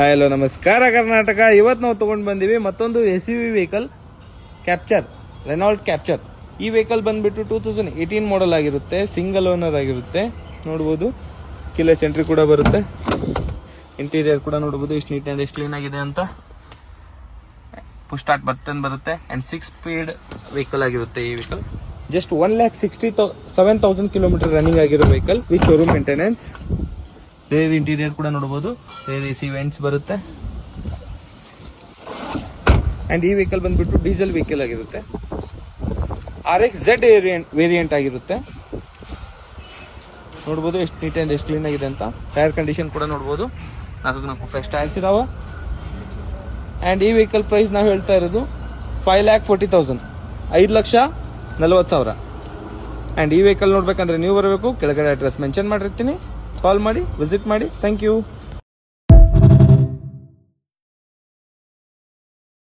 Hello ನಮಸ್ಕಾರ ಕರ್ನಾಟಕ. ಇವತ್ತು ನಾವು ತೊಗೊಂಡು ಬಂದೀವಿ ಮತ್ತೊಂದು SUV vehicle, capture, Renault capture. ಈ ವೆಹಿಕಲ್ ಬಂದ್ಬಿಟ್ಟು 2018 ಮಾಡಲ್ ಆಗಿರುತ್ತೆ, ಸಿಂಗಲ್ ಓನರ್ ಆಗಿರುತ್ತೆ. ನೋಡ್ಬೋದು ಕಿಲೆಸ್ ಎಂಟ್ರಿ ಕೂಡ ಬರುತ್ತೆ. ಇಂಟೀರಿಯರ್ ಕೂಡ ನೋಡ್ಬೋದು ಎಷ್ಟು ನೀಟ್ ಆ್ಯಂಡ್ ಎಷ್ಟು ಕ್ಲೀನ್ ಆಗಿದೆ ಅಂತ. ಪುಷ್ ಸ್ಟಾರ್ಟ್ ಬಟನ್ ಬರುತ್ತೆ ಆ್ಯಂಡ್ 6 ಸ್ಪೀಡ್ ವೆಹಿಕಲ್ ಆಗಿರುತ್ತೆ. ಈ ವೆಹಿಕಲ್ ಜಸ್ಟ್ 1,67,000 ಕಿಲೋಮೀಟರ್ ರನ್ನಿಂಗ್ ಆಗಿರೋ vehicle with showroom maintenance. Rear interior ಕೂಡ ನೋಡಬಹುದು. ರೇರ್ AC ವೆಂಟ್ಸ್ ಬರುತ್ತೆ ಅಂಡ್ ಈ ವೆಹಿಕಲ್ ಬಂದ್ಬಿಟ್ಟು ಡೀಸೆಲ್ ವೆಹಿಕಲ್ ಆಗಿರುತ್ತೆ. RXZ ವೇರಿಯಂಟ್ ಆಗಿರುತ್ತೆ. ನೋಡ್ಬೋದು ಎಷ್ಟು ನೀಟ್ ಅಂಡ್ ಎಷ್ಟು ಕ್ಲೀನ್ ಆಗಿದೆ ಅಂತ. ಟೈರ್ ಕಂಡೀಷನ್ ಕೂಡ ನೋಡ್ಬೋದು. 4 ಫ್ರೆಶ್ ಟೈರ್ಸ್ ಇದಾವೆ. ಅಂಡ್ ಈ ವೆಹಿಕಲ್ ಪ್ರೈಸ್ ನಾವು ಹೇಳ್ತಾ ಇರೋದು 5,40,000, 5,40,000. ಅಂಡ್ ಈ ವೆಹಿಕಲ್ ನೋಡ್ಬೇಕಂದ್ರೆ ನೀವು ಬರಬೇಕು. ಕೆಳಗಡೆ ಅಡ್ರೆಸ್ ಮೆನ್ಷನ್ ಮಾಡಿರ್ತೀನಿ. ಕಾಲ್ ಮಾಡಿ, ವಿಸಿಟ್ ಮಾಡಿ. Thank you.